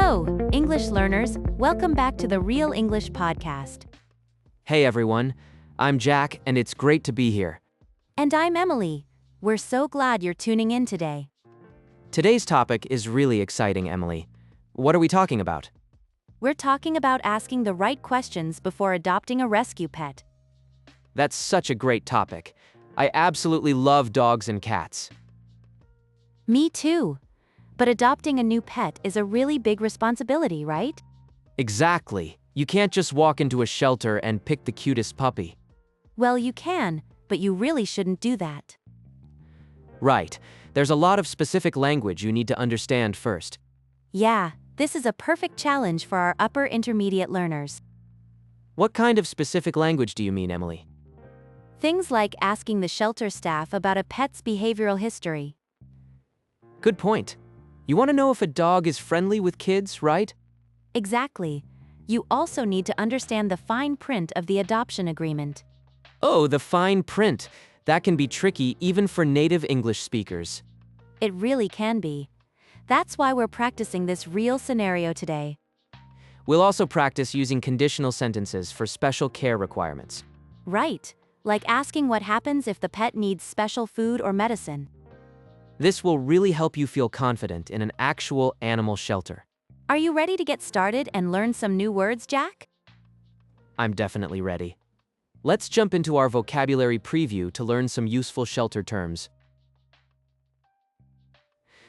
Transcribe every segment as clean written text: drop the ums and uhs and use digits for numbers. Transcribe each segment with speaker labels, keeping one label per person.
Speaker 1: Hello, English learners. Welcome back to the Real English Podcast.
Speaker 2: Hey everyone, I'm Jack and it's great to be here.
Speaker 1: And I'm Emily. We're so glad you're tuning in today.
Speaker 2: Today's topic is really exciting, Emily. What are we talking about?
Speaker 1: We're talking about asking the right questions before adopting a rescue pet.
Speaker 2: That's such a great topic. I absolutely love dogs and cats.
Speaker 1: Me too. But adopting a new pet is a really big responsibility, right?
Speaker 2: Exactly. You can't just walk into a shelter and pick the cutest puppy.
Speaker 1: Well, you can, but you really shouldn't do that.
Speaker 2: Right. There's a lot of specific language you need to understand first.
Speaker 1: Yeah, this is a perfect challenge for our upper intermediate learners.
Speaker 2: What kind of specific language do you mean, Emily?
Speaker 1: Things like asking the shelter staff about a pet's behavioral history.
Speaker 2: Good point. You want to know if a dog is friendly with kids, right?
Speaker 1: Exactly. You also need to understand the fine print of the adoption agreement.
Speaker 2: Oh, the fine print. That can be tricky even for native English speakers.
Speaker 1: It really can be. That's why we're practicing this real scenario today.
Speaker 2: We'll also practice using conditional sentences for special care requirements.
Speaker 1: Right, like asking what happens if the pet needs special food or medicine.
Speaker 2: This will really help you feel confident in an actual animal shelter.
Speaker 1: Are you ready to get started and learn some new words, Jack?
Speaker 2: I'm definitely ready. Let's jump into our vocabulary preview to learn some useful shelter terms.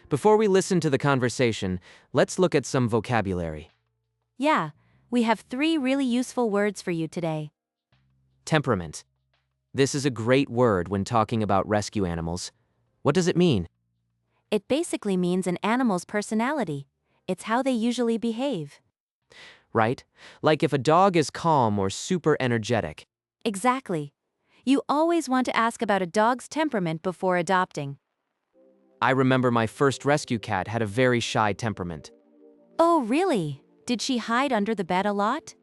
Speaker 2: Before we listen to the conversation, let's look at some vocabulary.
Speaker 1: Yeah, we have 3 really useful words for you today.
Speaker 2: Temperament. This is a great word when talking about rescue animals. What does it mean?
Speaker 1: It basically means an animal's personality. It's how they usually behave.
Speaker 2: Right? Like if a dog is calm or super energetic.
Speaker 1: Exactly. You always want to ask about a dog's temperament before adopting.
Speaker 2: I remember my first rescue cat had a very shy temperament.
Speaker 1: Oh, really? Did she hide under the bed a lot?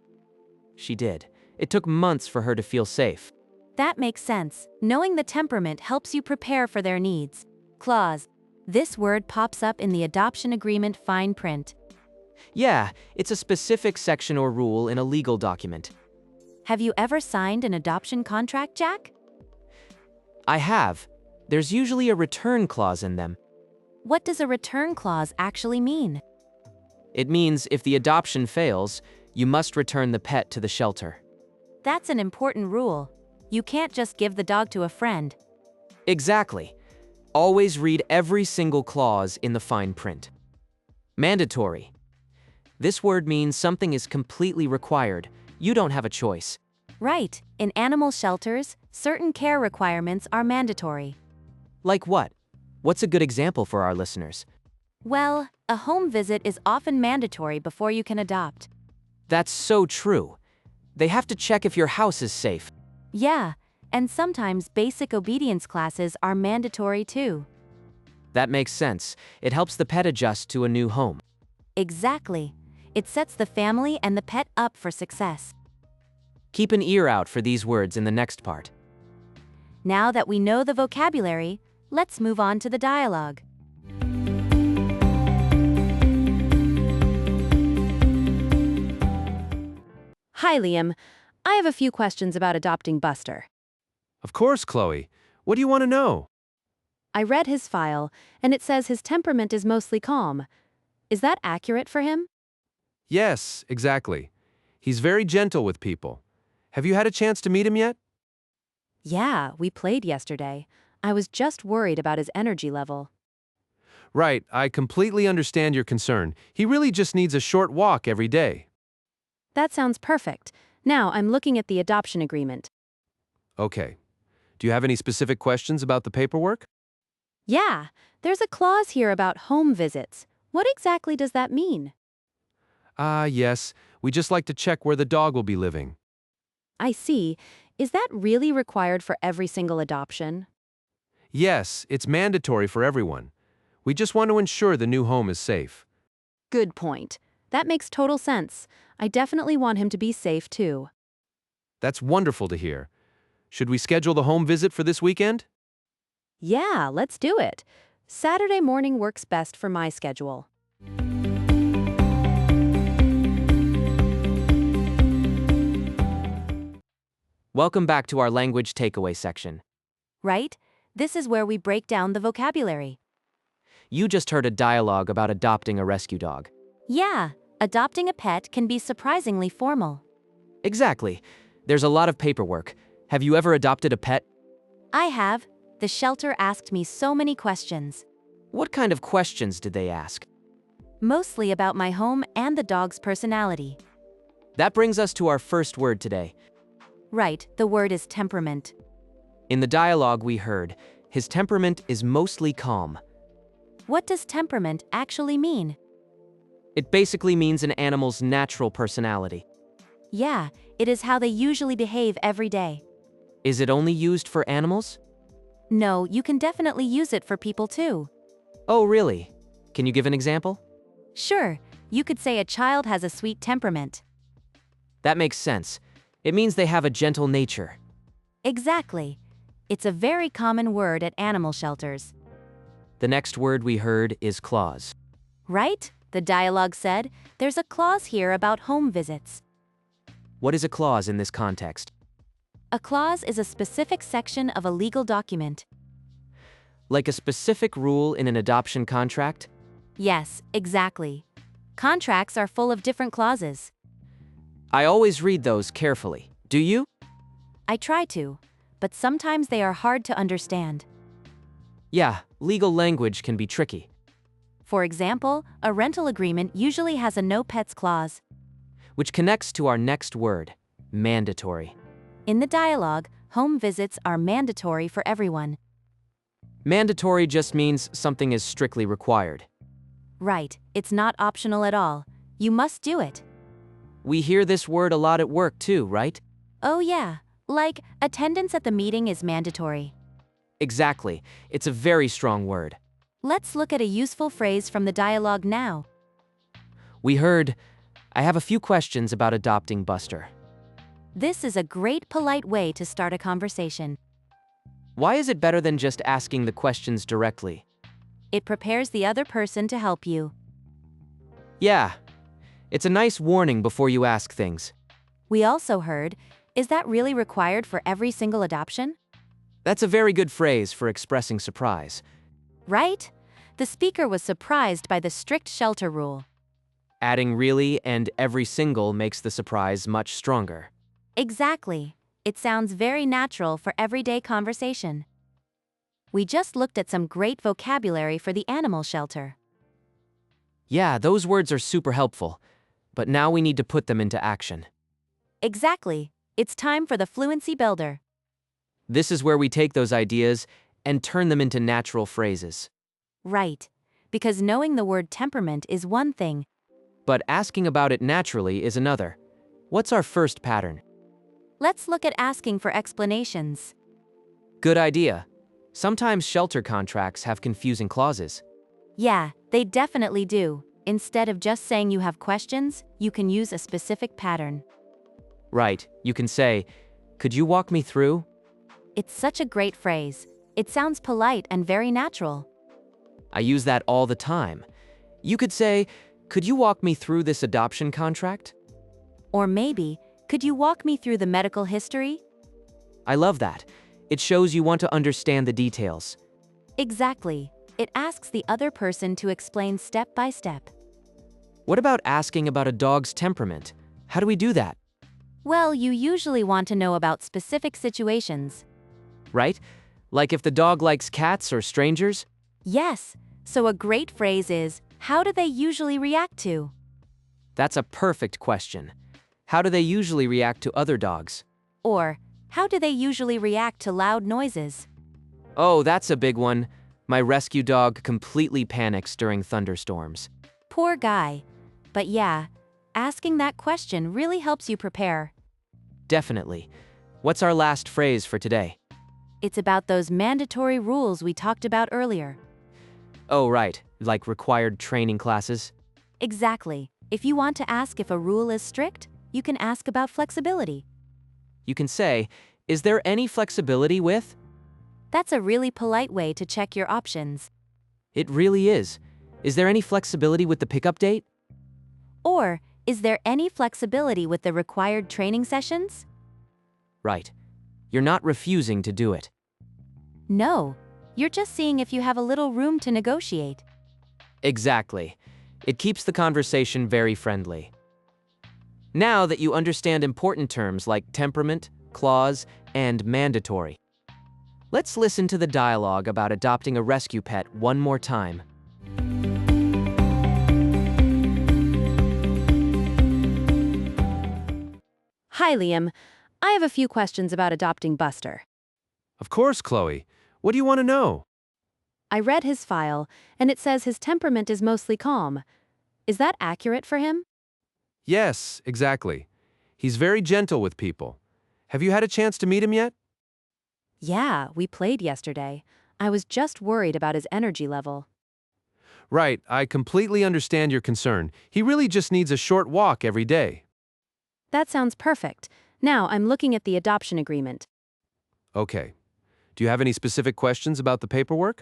Speaker 2: She did. It took months for her to feel safe.
Speaker 1: That makes sense. Knowing the temperament helps you prepare for their needs. Clause. This word pops up in the adoption agreement fine print.
Speaker 2: Yeah, it's a specific section or rule in a legal document.
Speaker 1: Have you ever signed an adoption contract, Jack?
Speaker 2: I have. There's usually a return clause in them.
Speaker 1: What does a return clause actually mean?
Speaker 2: It means if the adoption fails, you must return the pet to the shelter.
Speaker 1: That's an important rule. You can't just give the dog to a friend.
Speaker 2: Exactly. Always read every single clause in the fine print. Mandatory. This word means something is completely required. You don't have a choice.
Speaker 1: Right. In animal shelters, certain care requirements are mandatory.
Speaker 2: Like what? What's a good example for our listeners?
Speaker 1: Well, a home visit is often mandatory before you can adopt.
Speaker 2: That's so true. They have to check if your house is safe.
Speaker 1: Yeah, and sometimes basic obedience classes are mandatory too.
Speaker 2: That makes sense. It helps the pet adjust to a new home.
Speaker 1: Exactly. It sets the family and the pet up for success.
Speaker 2: Keep an ear out for these words in the next part.
Speaker 1: Now that we know the vocabulary, let's move on to the dialogue. Hi, Liam. I have a few questions about adopting Buster.
Speaker 3: Of course, Chloe. What do you want to know?
Speaker 1: I read his file, and it says his temperament is mostly calm. Is that accurate for him?
Speaker 3: Yes, exactly. He's very gentle with people. Have you had a chance to meet him yet?
Speaker 1: Yeah, we played yesterday. I was just worried about his energy level.
Speaker 3: Right, I completely understand your concern. He really just needs a short walk every day.
Speaker 1: That sounds perfect. Now I'm looking at the adoption agreement.
Speaker 3: Okay. Do you have any specific questions about the paperwork?
Speaker 1: Yeah, there's a clause here about home visits. What exactly does that mean?
Speaker 3: Yes. We just like to check where the dog will be living.
Speaker 1: I see. Is that really required for every single adoption?
Speaker 3: Yes, it's mandatory for everyone. We just want to ensure the new home is safe.
Speaker 1: Good point. That makes total sense. I definitely want him to be safe too.
Speaker 3: That's wonderful to hear. Should we schedule the home visit for this weekend?
Speaker 1: Yeah, let's do it. Saturday morning works best for my schedule.
Speaker 2: Welcome back to our language takeaway section.
Speaker 1: Right? This is where we break down the vocabulary.
Speaker 2: You just heard a dialogue about adopting a rescue dog.
Speaker 1: Yeah, adopting a pet can be surprisingly formal.
Speaker 2: Exactly. There's a lot of paperwork. Have you ever adopted a pet?
Speaker 1: I have. The shelter asked me so many questions.
Speaker 2: What kind of questions did they ask?
Speaker 1: Mostly about my home and the dog's personality.
Speaker 2: That brings us to our first word today.
Speaker 1: Right, the word is temperament.
Speaker 2: In the dialogue we heard, his temperament is mostly calm.
Speaker 1: What does temperament actually mean?
Speaker 2: It basically means an animal's natural personality.
Speaker 1: Yeah, it is how they usually behave every day.
Speaker 2: Is it only used for animals?
Speaker 1: No, you can definitely use it for people too.
Speaker 2: Oh, really? Can you give an example?
Speaker 1: Sure, you could say a child has a sweet temperament.
Speaker 2: That makes sense. It means they have a gentle nature.
Speaker 1: Exactly. It's a very common word at animal shelters.
Speaker 2: The next word we heard is clause.
Speaker 1: Right? The dialogue said, there's a clause here about home visits.
Speaker 2: What is a clause in this context?
Speaker 1: A clause is a specific section of a legal document.
Speaker 2: Like a specific rule in an adoption contract?
Speaker 1: Yes, exactly. Contracts are full of different clauses.
Speaker 2: I always read those carefully. Do you?
Speaker 1: I try to, but sometimes they are hard to understand.
Speaker 2: Yeah, legal language can be tricky.
Speaker 1: For example, a rental agreement usually has a no pets clause.
Speaker 2: Which connects to our next word, mandatory.
Speaker 1: In the dialogue, home visits are mandatory for everyone.
Speaker 2: Mandatory just means something is strictly required.
Speaker 1: Right, it's not optional at all. You must do it.
Speaker 2: We hear this word a lot at work too, right?
Speaker 1: Oh yeah, like attendance at the meeting is mandatory.
Speaker 2: Exactly. It's a very strong word.
Speaker 1: Let's look at a useful phrase from the dialogue now.
Speaker 2: We heard, I have a few questions about adopting Buster.
Speaker 1: This is a great polite way to start a conversation.
Speaker 2: Why is it better than just asking the questions directly?
Speaker 1: It prepares the other person to help you.
Speaker 2: Yeah. It's a nice warning before you ask things.
Speaker 1: We also heard, is that really required for every single adoption?
Speaker 2: That's a very good phrase for expressing surprise.
Speaker 1: Right? The speaker was surprised by the strict shelter rule.
Speaker 2: Adding really and every single makes the surprise much stronger.
Speaker 1: Exactly. It sounds very natural for everyday conversation. We just looked at some great vocabulary for the animal shelter.
Speaker 2: Yeah, those words are super helpful, but now we need to put them into action.
Speaker 1: Exactly. It's time for the Fluency Builder.
Speaker 2: This is where we take those ideas and turn them into natural phrases.
Speaker 1: Right. Because knowing the word temperament is one thing.
Speaker 2: But asking about it naturally is another. What's our first pattern?
Speaker 1: Let's look at asking for explanations.
Speaker 2: Good idea. Sometimes shelter contracts have confusing clauses.
Speaker 1: Yeah, they definitely do. Instead of just saying you have questions, you can use a specific pattern.
Speaker 2: Right, you can say, could you walk me through?
Speaker 1: It's such a great phrase. It sounds polite and very natural.
Speaker 2: I use that all the time. You could say, could you walk me through this adoption contract?
Speaker 1: Or maybe, could you walk me through the medical history?
Speaker 2: I love that. It shows you want to understand the details.
Speaker 1: Exactly. It asks the other person to explain step by step.
Speaker 2: What about asking about a dog's temperament? How do we do that?
Speaker 1: Well, you usually want to know about specific situations.
Speaker 2: Right? Like if the dog likes cats or strangers?
Speaker 1: Yes, so a great phrase is, how do they usually react to?
Speaker 2: That's a perfect question. How do they usually react to other dogs?
Speaker 1: Or, how do they usually react to loud noises?
Speaker 2: Oh, that's a big one. My rescue dog completely panics during thunderstorms.
Speaker 1: Poor guy. But yeah, asking that question really helps you prepare.
Speaker 2: Definitely. What's our last phrase for today?
Speaker 1: It's about those mandatory rules we talked about earlier.
Speaker 2: Oh, right. Like required training classes?
Speaker 1: Exactly. If you want to ask if a rule is strict, you can ask about flexibility.
Speaker 2: You can say, is there any flexibility with?
Speaker 1: That's a really polite way to check your options.
Speaker 2: It really is. Is there any flexibility with the pickup date?
Speaker 1: Or, is there any flexibility with the required training sessions?
Speaker 2: Right. You're not refusing to do it.
Speaker 1: No, you're just seeing if you have a little room to negotiate.
Speaker 2: Exactly. It keeps the conversation very friendly. Now that you understand important terms like temperament, clause, and mandatory, let's listen to the dialogue about adopting a rescue pet one more time.
Speaker 1: Hi, Liam. I have a few questions about adopting Buster.
Speaker 3: Of course, Chloe. What do you want to know?
Speaker 1: I read his file, and it says his temperament is mostly calm. Is that accurate for him?
Speaker 3: Yes, exactly. He's very gentle with people. Have you had a chance to meet him yet?
Speaker 1: Yeah, we played yesterday. I was just worried about his energy level.
Speaker 3: Right, I completely understand your concern. He really just needs a short walk every day.
Speaker 1: That sounds perfect. Now I'm looking at the adoption agreement.
Speaker 3: Okay. Do you have any specific questions about the paperwork?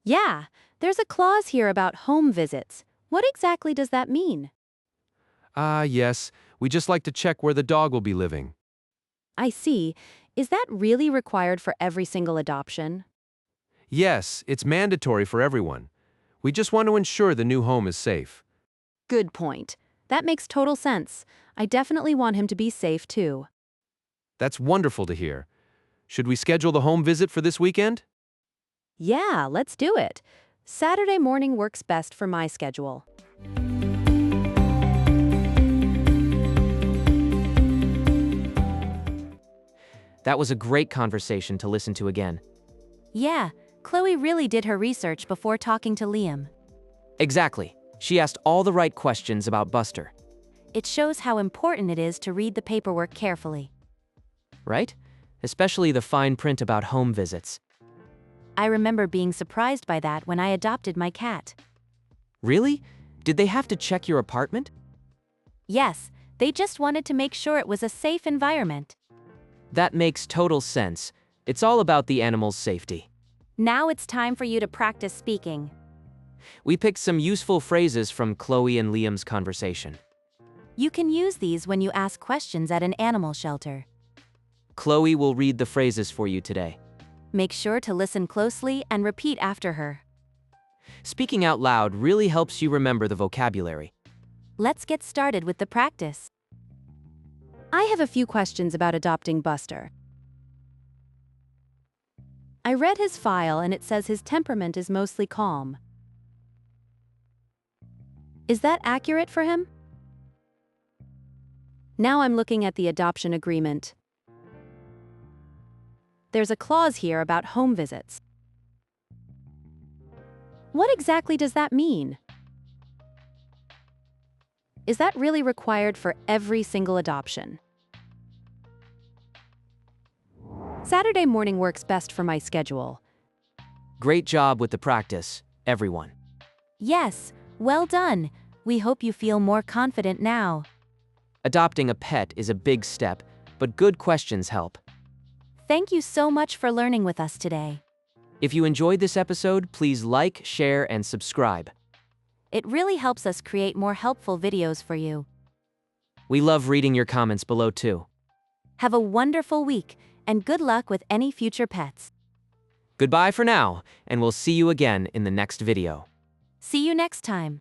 Speaker 1: Yeah, there's a clause here about home visits. What exactly does that mean?
Speaker 3: Yes. We just like to check where the dog will be living.
Speaker 1: I see. Is that really required for every single adoption?
Speaker 3: Yes, it's mandatory for everyone. We just want to ensure the new home is safe.
Speaker 1: Good point. That makes total sense. I definitely want him to be safe too.
Speaker 3: That's wonderful to hear. Should we schedule the home visit for this weekend?
Speaker 1: Yeah, let's do it. Saturday morning works best for my schedule.
Speaker 2: That was a great conversation to listen to again.
Speaker 1: Yeah, Chloe really did her research before talking to Liam.
Speaker 2: Exactly. She asked all the right questions about Buster,
Speaker 1: It shows how important it is to read the paperwork carefully.
Speaker 2: right? Especially the fine print about home visits.
Speaker 1: I remember being surprised by that when I adopted my cat.
Speaker 2: Really? Did they have to check your apartment?
Speaker 1: Yes, they just wanted to make sure it was a safe environment.
Speaker 2: That makes total sense. It's all about the animal's safety.
Speaker 1: Now it's time for you to practice speaking.
Speaker 2: We picked some useful phrases from Chloe and Liam's conversation.
Speaker 1: You can use these when you ask questions at an animal shelter.
Speaker 2: Chloe will read the phrases for you today.
Speaker 1: Make sure to listen closely and repeat after her.
Speaker 2: Speaking out loud really helps you remember the vocabulary.
Speaker 1: Let's get started with the practice. I have a few questions about adopting Buster. I read his file and it says his temperament is mostly calm. Is that accurate for him? Now I'm looking at the adoption agreement. There's a clause here about home visits. What exactly does that mean? Is that really required for every single adoption? Saturday morning works best for my schedule.
Speaker 2: Great job with the practice, everyone.
Speaker 1: Yes, well done. We hope you feel more confident now.
Speaker 2: Adopting a pet is a big step, but good questions help.
Speaker 1: Thank you so much for learning with us today.
Speaker 2: If you enjoyed this episode, please like, share, and subscribe.
Speaker 1: It really helps us create more helpful videos for you.
Speaker 2: We love reading your comments below too.
Speaker 1: Have a wonderful week, and good luck with any future pets.
Speaker 2: Goodbye for now, and we'll see you again in the next video.
Speaker 1: See you next time.